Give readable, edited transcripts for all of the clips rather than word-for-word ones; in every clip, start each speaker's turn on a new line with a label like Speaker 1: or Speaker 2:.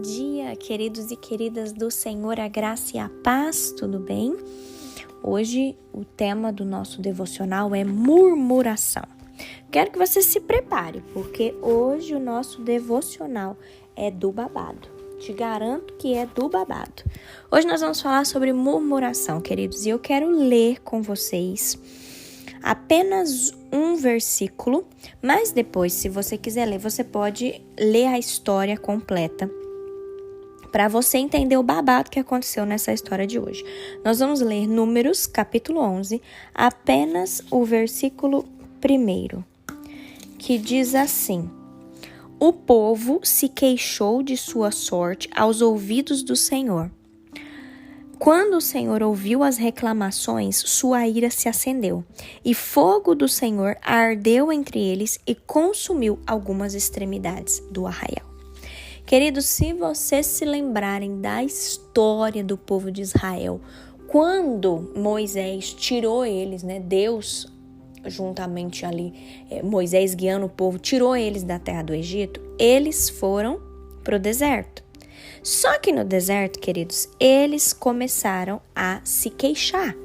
Speaker 1: dia, queridos e queridas do Senhor, a graça e a paz, tudo bem? Hoje o tema do nosso devocional é murmuração. Quero que você se prepare, porque hoje o nosso devocional é do babado. Te garanto que é do babado. Hoje nós vamos falar sobre murmuração, queridos, e eu quero ler com vocês apenas um versículo, mas depois, se você quiser ler, você pode ler a história completa para você entender o babado que aconteceu nessa história de hoje. Nós vamos ler Números, capítulo 11, apenas o versículo 1, que diz assim: O povo se queixou de sua sorte aos ouvidos do Senhor. Quando o Senhor ouviu as reclamações, sua ira se acendeu, e fogo do Senhor ardeu entre eles e consumiu algumas extremidades do arraial. Queridos, se vocês se lembrarem da história do povo de Israel, quando Moisés tirou eles, Deus, juntamente ali, Moisés guiando o povo, tirou eles da terra do Egito, eles foram para o deserto. Só que no deserto, queridos, eles começaram a se queixar,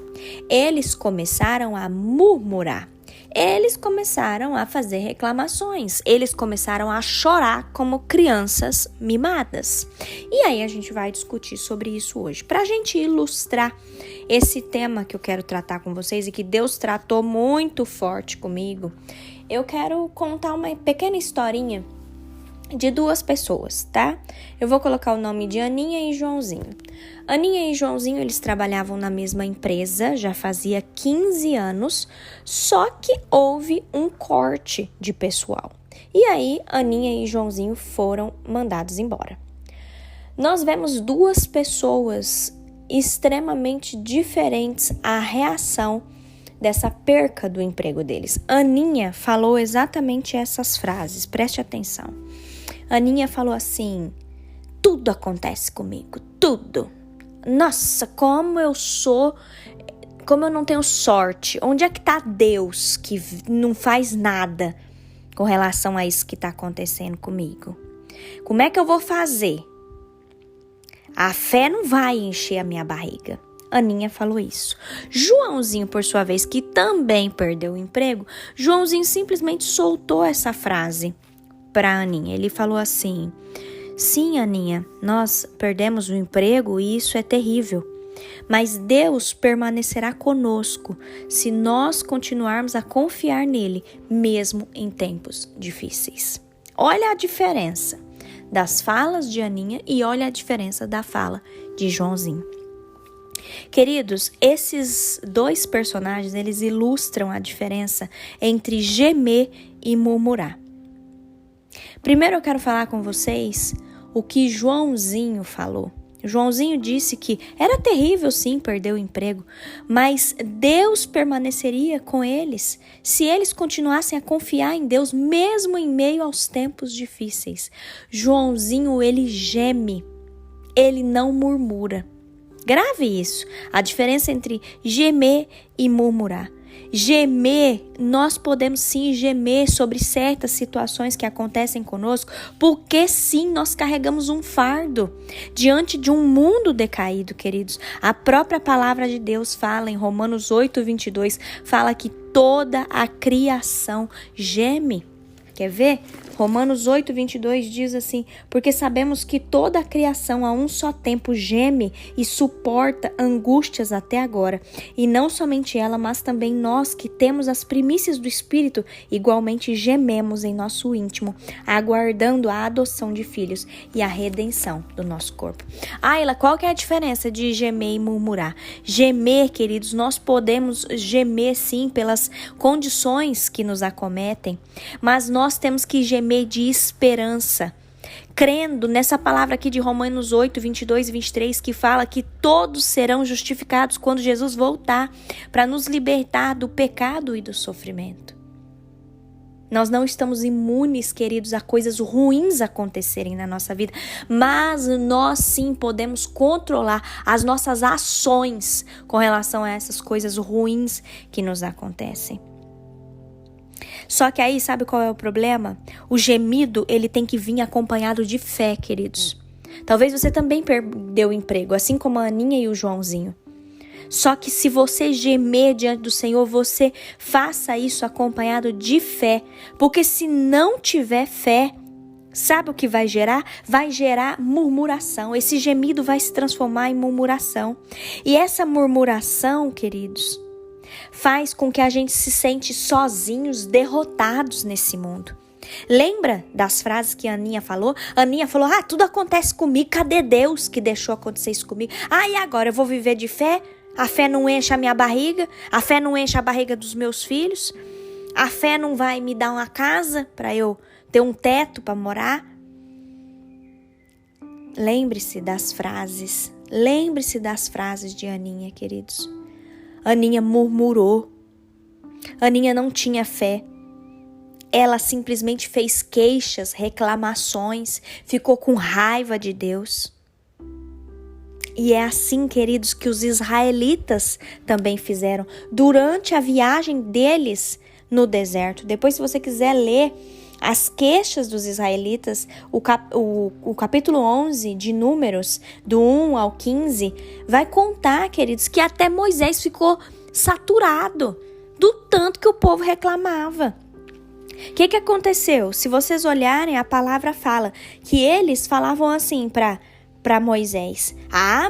Speaker 1: eles começaram a murmurar, eles começaram a fazer reclamações, eles começaram a chorar como crianças mimadas. E aí a gente vai discutir sobre isso hoje. Para a gente ilustrar esse tema que eu quero tratar com vocês e que Deus tratou muito forte comigo, eu quero contar uma pequena historinha de duas pessoas, tá? Eu vou colocar o nome de Aninha e Joãozinho. Aninha e Joãozinho, eles trabalhavam na mesma empresa, já fazia 15 anos, só que houve um corte de pessoal. E aí, Aninha e Joãozinho foram mandados embora. Nós vemos duas pessoas extremamente diferentes à reação dessa perca do emprego deles. Aninha falou exatamente essas frases, preste atenção. Aninha falou assim: tudo acontece comigo, tudo. Nossa, como eu não tenho sorte. Onde é que tá Deus que não faz nada com relação a isso que tá acontecendo comigo? Como é que eu vou fazer? A fé não vai encher a minha barriga. Aninha falou isso. Joãozinho, por sua vez, que também perdeu o emprego, Joãozinho simplesmente soltou essa frase para Aninha. Ele falou assim: sim, Aninha, nós perdemos o emprego e isso é terrível, mas Deus permanecerá conosco se nós continuarmos a confiar nele, mesmo em tempos difíceis. Olha a diferença das falas de Aninha e olha a diferença da fala de Joãozinho. Queridos, esses dois personagens, eles ilustram a diferença entre gemer e murmurar. Primeiro eu quero falar com vocês o que Joãozinho falou. Joãozinho disse que era terrível sim perder o emprego, mas Deus permaneceria com eles se eles continuassem a confiar em Deus mesmo em meio aos tempos difíceis. Joãozinho, ele geme, ele não murmura. Grave isso, a diferença entre gemer e murmurar. Gemer, nós podemos sim gemer sobre certas situações que acontecem conosco, porque sim, nós carregamos um fardo diante de um mundo decaído, queridos. A própria palavra de Deus fala em Romanos 8:22, fala que toda a criação geme. Quer ver? Romanos 8:22 diz assim: porque sabemos que toda a criação a um só tempo geme e suporta angústias até agora. E não somente ela, mas também nós que temos as primícias do Espírito, igualmente gememos em nosso íntimo, aguardando a adoção de filhos e a redenção do nosso corpo. Ayla, qual que é a diferença de gemer e murmurar? Gemer, queridos, nós podemos gemer sim pelas condições que nos acometem, mas nós temos que gemer de esperança, crendo nessa palavra aqui de Romanos 8:22 e 23, que fala que todos serão justificados quando Jesus voltar para nos libertar do pecado e do sofrimento. Nós não estamos imunes, queridos, a coisas ruins acontecerem na nossa vida, mas nós sim podemos controlar as nossas ações com relação a essas coisas ruins que nos acontecem. Só que aí, sabe qual é o problema? O gemido, ele tem que vir acompanhado de fé, queridos. Talvez você também perdeu o emprego, assim como a Aninha e o Joãozinho. Só que se você gemer diante do Senhor, você faça isso acompanhado de fé. Porque se não tiver fé, sabe o que vai gerar? Vai gerar murmuração. Esse gemido vai se transformar em murmuração. E essa murmuração, queridos, faz com que a gente se sente sozinhos, derrotados nesse mundo. Lembra das frases que a Aninha falou? A Aninha falou, tudo acontece comigo, cadê Deus que deixou acontecer isso comigo? E agora eu vou viver de fé? A fé não enche a minha barriga, a fé não enche a barriga dos meus filhos, a fé não vai me dar uma casa para eu ter um teto para morar. Lembre-se das frases de Aninha, queridos. Aninha murmurou, Aninha não tinha fé. Ela simplesmente fez queixas, reclamações, ficou com raiva de Deus. E é assim, queridos, que os israelitas também fizeram durante a viagem deles no deserto. Depois, se você quiser ler as queixas dos israelitas, o capítulo 11 de Números, do 1 ao 15, vai contar, queridos, que até Moisés ficou saturado do tanto que o povo reclamava. O que aconteceu? Se vocês olharem, a palavra fala que eles falavam assim para Moisés: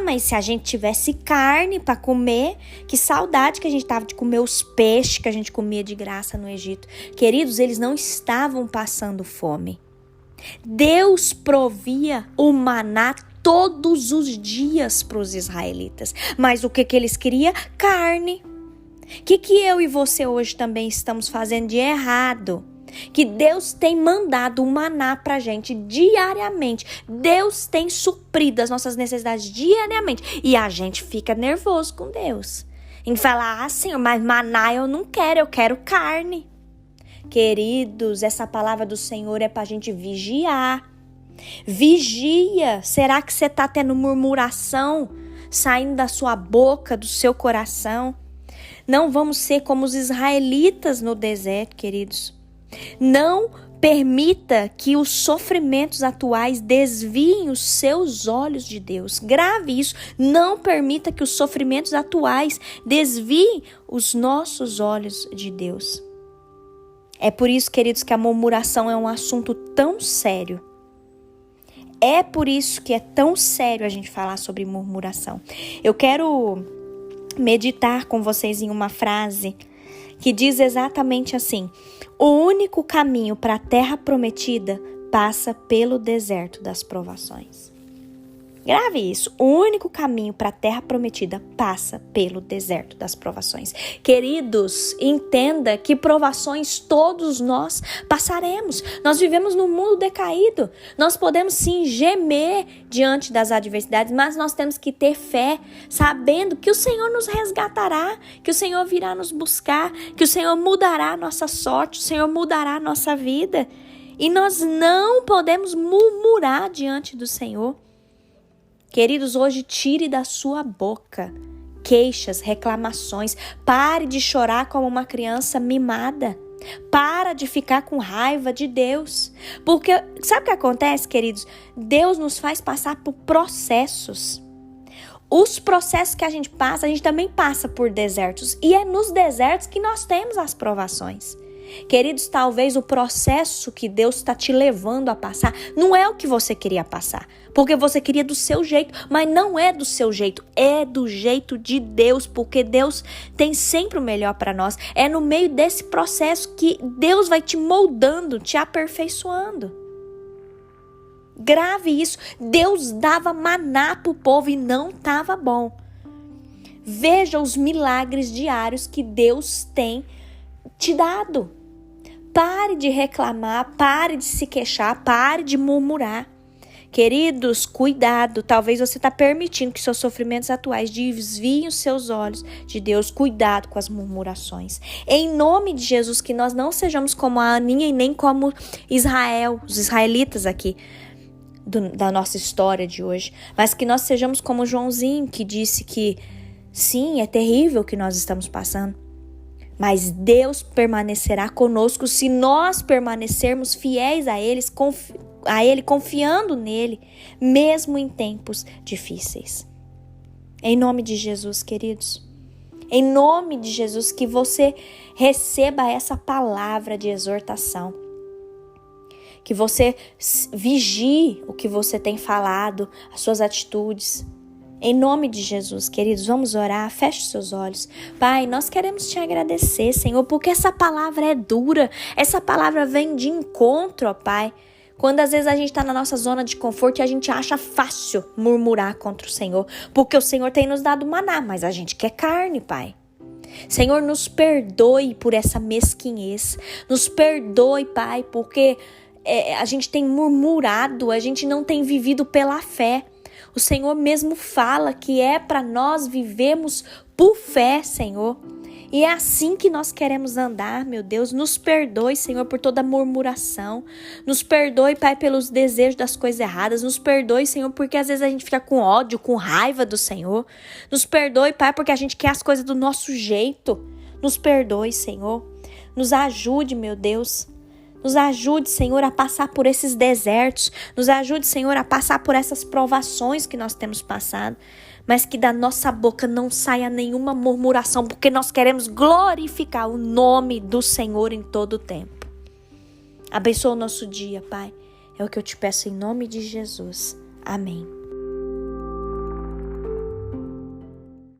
Speaker 1: mas se a gente tivesse carne para comer, que saudade que a gente tava de comer os peixes que a gente comia de graça no Egito. Queridos, eles não estavam passando fome. Deus provia o maná todos os dias para os israelitas. Mas o que eles queriam? Carne. O que eu e você hoje também estamos fazendo de errado? Que Deus tem mandado o maná pra gente diariamente. Deus tem suprido as nossas necessidades diariamente. E a gente fica nervoso com Deus. Em falar, Senhor, mas maná eu não quero, eu quero carne. Queridos, essa palavra do Senhor é pra gente vigiar. Vigia. Será que você tá tendo murmuração saindo da sua boca, do seu coração? Não vamos ser como os israelitas no deserto, queridos. Não permita que os sofrimentos atuais desviem os seus olhos de Deus. Grave isso. Não permita que os sofrimentos atuais desviem os nossos olhos de Deus. É por isso, queridos, que a murmuração é um assunto tão sério. É por isso que é tão sério a gente falar sobre murmuração. Eu quero meditar com vocês em uma frase que diz exatamente assim: o único caminho para a terra prometida passa pelo deserto das provações. Grave isso. O único caminho para a terra prometida passa pelo deserto das provações. Queridos, entenda que provações todos nós passaremos. Nós vivemos num mundo decaído. Nós podemos sim gemer diante das adversidades, mas nós temos que ter fé, sabendo que o Senhor nos resgatará, que o Senhor virá nos buscar, que o Senhor mudará a nossa sorte, o Senhor mudará a nossa vida. E nós não podemos murmurar diante do Senhor. Queridos, hoje tire da sua boca queixas, reclamações. Pare de chorar como uma criança mimada. Para de ficar com raiva de Deus. Porque sabe o que acontece, queridos? Deus nos faz passar por processos. Os processos que a gente também passa por desertos. E é nos desertos que nós temos as provações. Queridos, talvez o processo que Deus está te levando a passar não é o que você queria passar, porque você queria do seu jeito, mas não é do seu jeito, é do jeito de Deus, porque Deus tem sempre o melhor para nós. É no meio desse processo que Deus vai te moldando, te aperfeiçoando. Grave isso. Deus dava maná para o povo e não estava bom. Veja os milagres diários que Deus tem te dado. Pare de reclamar, pare de se queixar, pare de murmurar. Queridos, cuidado. Talvez você está permitindo que seus sofrimentos atuais desviem os seus olhos de Deus. Cuidado com as murmurações. Em nome de Jesus, que nós não sejamos como a Aninha e nem como Israel, os israelitas aqui da nossa história de hoje. Mas que nós sejamos como Joãozinho, que disse que sim, é terrível o que nós estamos passando. Mas Deus permanecerá conosco se nós permanecermos fiéis a a Ele, confiando nele, mesmo em tempos difíceis. Em nome de Jesus, queridos. Em nome de Jesus, que você receba essa palavra de exortação. Que você vigie o que você tem falado, as suas atitudes. Em nome de Jesus, queridos, vamos orar. Feche seus olhos. Pai, nós queremos te agradecer, Senhor, porque essa palavra é dura. Essa palavra vem de encontro, ó Pai. Quando às vezes a gente está na nossa zona de conforto e a gente acha fácil murmurar contra o Senhor, porque o Senhor tem nos dado maná, mas a gente quer carne, Pai. Senhor, nos perdoe por essa mesquinhez. Nos perdoe, Pai, porque a gente tem murmurado, a gente não tem vivido pela fé. O Senhor mesmo fala que é para nós vivermos por fé, Senhor. E é assim que nós queremos andar, meu Deus. Nos perdoe, Senhor, por toda murmuração. Nos perdoe, Pai, pelos desejos das coisas erradas. Nos perdoe, Senhor, porque às vezes a gente fica com ódio, com raiva do Senhor. Nos perdoe, Pai, porque a gente quer as coisas do nosso jeito. Nos perdoe, Senhor. Nos ajude, meu Deus. Nos ajude, Senhor, a passar por esses desertos. Nos ajude, Senhor, a passar por essas provações que nós temos passado. Mas que da nossa boca não saia nenhuma murmuração, porque nós queremos glorificar o nome do Senhor em todo o tempo. Abençoa o nosso dia, Pai. É o que eu te peço em nome de Jesus. Amém.